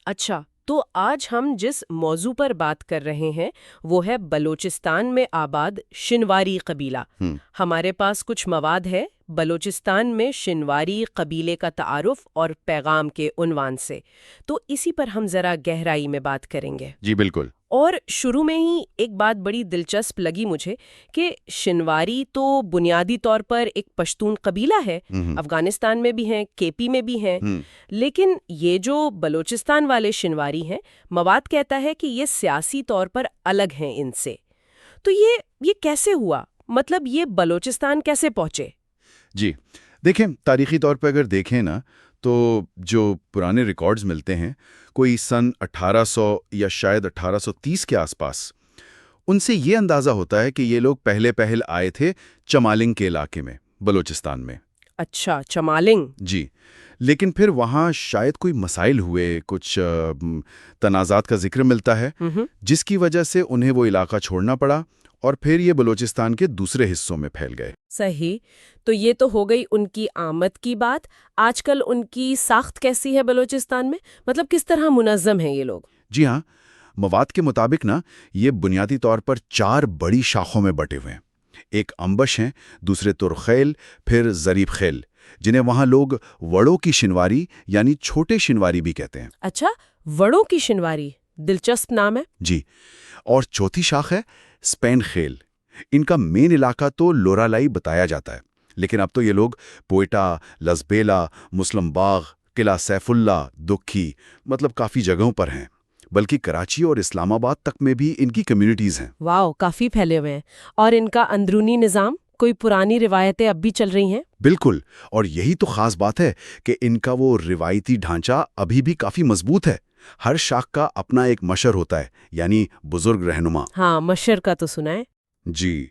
اچھا، تو آج ہم جس موضوع پر بات کر رہے ہیں وہ ہے بلوچستان میں آباد شنواری قبیلہ۔ ہم ہمارے پاس کچھ مواد ہے بلوچستان میں شنواری قبیلے کا تعارف اور پیغام کے عنوان سے، تو اسی پر ہم ذرا گہرائی میں بات کریں گے۔ جی بالکل۔ اور شروع میں ہی ایک بات بڑی دلچسپ لگی مجھے کہ شنواری تو بنیادی طور پر ایک پشتون قبیلہ ہے، افغانستان میں بھی ہیں، کے پی میں بھی ہیں، لیکن یہ جو بلوچستان والے شنواری ہیں، مواد کہتا ہے کہ یہ سیاسی طور پر الگ ہیں ان سے۔ تو یہ کیسے ہوا؟ مطلب یہ بلوچستان کیسے پہنچے؟ جی دیکھیں، تاریخی طور پہ اگر دیکھیں نا تو جو پرانے ریکارڈز ملتے ہیں کوئی سن 1800 یا شاید 1830 کے آس پاس، ان سے یہ اندازہ ہوتا ہے کہ یہ لوگ پہل آئے تھے چمالنگ کے علاقے میں، بلوچستان میں۔ اچھا، چمالنگ۔ جی، لیکن پھر وہاں شاید کوئی مسائل ہوئے، کچھ تنازعات کا ذکر ملتا ہے، جس کی وجہ سے انہیں وہ علاقہ چھوڑنا پڑا اور پھر یہ بلوچستان کے دوسرے حصوں میں پھیل گئے۔ صحیح، تو یہ تو ہو گئی ان کی آمد کی بات۔ آج کل ان کی ساخت کیسی ہے بلوچستان میں؟ مطلب کس طرح منظم ہیں یہ لوگ؟ جی ہاں، مواد کے مطابق نا یہ بنیادی طور پر 4 بڑی شاخوں میں بٹے ہوئے ہیں۔ ایک امبش ہیں، دوسرے ترخیل، پھر ضریب خیل، جنہیں وہاں لوگ وڑوں کی شنواری یعنی چھوٹے شنواری بھی کہتے ہیں۔ اچھا، وڑوں کی شنواری، دلچسپ نام ہے۔ جی، اور چوتھی شاخ ہے اسپین خیل۔ ان کا مین علاقہ تو لورالائی بتایا جاتا ہے، لیکن اب تو یہ لوگ پوئٹا، لزبیلا، مسلم باغ، قلعہ سیف اللہ، دکھی، مطلب کافی جگہوں پر ہیں، بلکہ کراچی اور اسلام آباد تک میں بھی ان کی کمیونٹیز ہیں۔ واو، کافی پھیلے ہوئے ہیں۔ اور ان کا اندرونی نظام، کوئی پرانی روایتیں اب بھی چل رہی ہیں؟ بالکل، اور یہی تو خاص بات ہے کہ ان کا وہ روایتی ڈھانچہ ابھی بھی کافی مضبوط ہے۔ ہر شاخ کا اپنا ایک مشر ہوتا ہے، یعنی بزرگ رہنما۔ ہاں، مشر کا تو سنا ہے۔ جی،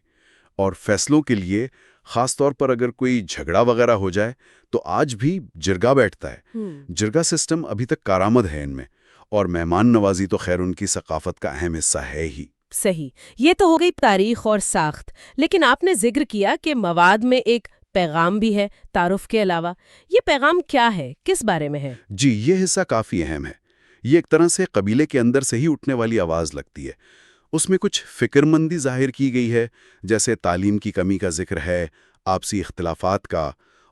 اور فیصلوں کے لیے خاص طور پر اگر کوئی جھگڑا وغیرہ ہو جائے تو آج بھی جرگا بیٹھتا ہے۔ جرگا سسٹم ابھی تک کارآمد ہے ان میں، اور مہمان نوازی تو خیر ان کی ثقافت کا اہم حصہ ہے ہی۔ صحیح، یہ تو ہو گئی تاریخ اور ساخت، لیکن آپ نے ذکر کیا کہ مواد میں ایک پیغام بھی ہے تعارف کے علاوہ۔ یہ پیغام کیا ہے؟ کس بارے میں ہے؟ جی، یہ حصہ کافی اہم ہے۔ یہ ایک طرح سے قبیلے کے اندر سے ہی اٹھنے والی آواز لگتی ہے۔ اس میں کچھ فکر مندی ظاہر کی گئی ہے، جیسے تعلیم کی کمی کا ذکر ہے، آپسی اختلافات کا،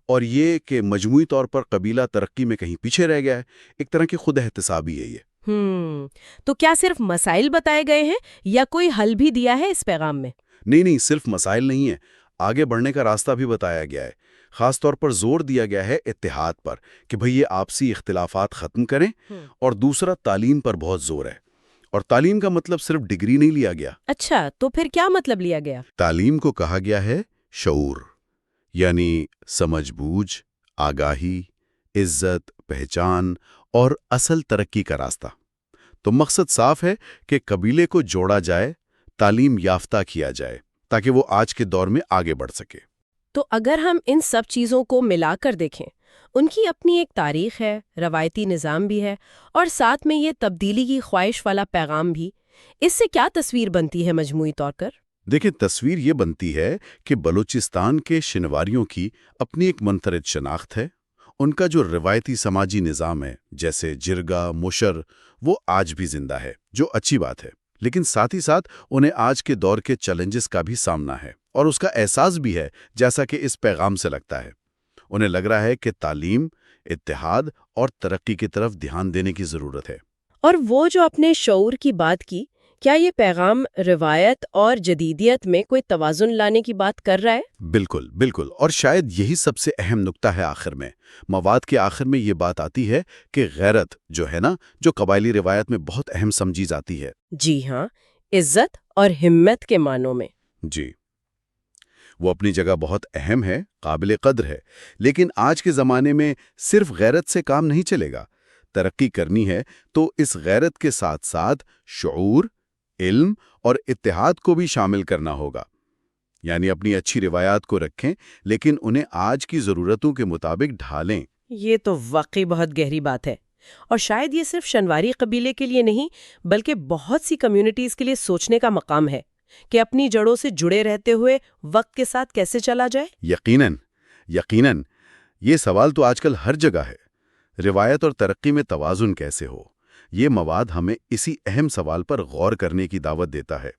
اور یہ کہ مجموعی طور پر قبیلہ ترقی میں کہیں پیچھے رہ گیا ہے۔ ایک طرح کی خود احتسابی ہے یہ۔ تو کیا صرف مسائل بتائے گئے ہیں یا کوئی حل بھی دیا ہے اس پیغام میں؟ نہیں، صرف مسائل نہیں ہیں، آگے بڑھنے کا راستہ بھی بتایا گیا ہے۔ خاص طور پر زور دیا گیا ہے اتحاد پر، کہ بھئی یہ آپسی اختلافات ختم کریں، اور دوسرا تعلیم پر بہت زور ہے۔ اور تعلیم کا مطلب صرف ڈگری نہیں لیا گیا۔ اچھا، تو پھر کیا مطلب لیا گیا؟ تعلیم کو کہا گیا ہے شعور، یعنی سمجھ بوجھ، آگاہی، عزت، پہچان اور اصل ترقی کا راستہ۔ تو مقصد صاف ہے کہ قبیلے کو جوڑا جائے، تعلیم یافتہ کیا جائے، تاکہ وہ آج کے دور میں آگے بڑھ سکے۔ تو اگر ہم ان سب چیزوں کو ملا کر دیکھیں، ان کی اپنی ایک تاریخ ہے، روایتی نظام بھی ہے، اور ساتھ میں یہ تبدیلی کی خواہش والا پیغام بھی، اس سے کیا تصویر بنتی ہے مجموعی طور پر؟ دیکھیں، تصویر یہ بنتی ہے کہ بلوچستان کے شنواریوں کی اپنی ایک منفرد شناخت ہے۔ ان کا جو روایتی سماجی نظام ہے، جیسے جرگا، مشر، وہ آج بھی زندہ ہے، جو اچھی بات ہے۔ لیکن ساتھ ہی ساتھ انہیں آج کے دور کے چیلنجز کا بھی سامنا ہے، اور اس کا احساس بھی ہے، جیسا کہ اس پیغام سے لگتا ہے۔ انہیں لگ رہا ہے کہ تعلیم، اتحاد اور ترقی کی طرف دھیان دینے کی ضرورت ہے۔ اور وہ جو اپنے شعور کی بات کی، کیا یہ پیغام روایت اور جدیدیت میں کوئی توازن لانے کی بات کر رہا ہے؟ بالکل، اور شاید یہی سب سے اہم نکتہ ہے آخر میں۔ مواد کے آخر میں یہ بات آتی ہے کہ غیرت جو ہے نا، جو قبائلی روایت میں بہت اہم سمجھی جاتی ہے۔ جی ہاں، عزت اور ہمت کے معنوں میں۔ جی، وہ اپنی جگہ بہت اہم ہے، قابل قدر ہے، لیکن آج کے زمانے میں صرف غیرت سے کام نہیں چلے گا۔ ترقی کرنی ہے تو اس غیرت کے ساتھ ساتھ شعور، علم اور اتحاد کو بھی شامل کرنا ہوگا۔ یعنی اپنی اچھی روایات کو رکھیں، لیکن انہیں آج کی ضرورتوں کے مطابق ڈھالیں۔ یہ تو واقعی بہت گہری بات ہے، اور شاید یہ صرف شنواری قبیلے کے لیے نہیں بلکہ بہت سی کمیونٹیز کے لیے سوچنے کا مقام ہے کہ اپنی جڑوں سے جڑے رہتے ہوئے وقت کے ساتھ کیسے چلا جائے۔ یقیناً یہ سوال تو آج کل ہر جگہ ہے۔ روایت اور ترقی میں توازن کیسے ہو؟ یہ مواد ہمیں اسی اہم سوال پر غور کرنے کی دعوت دیتا ہے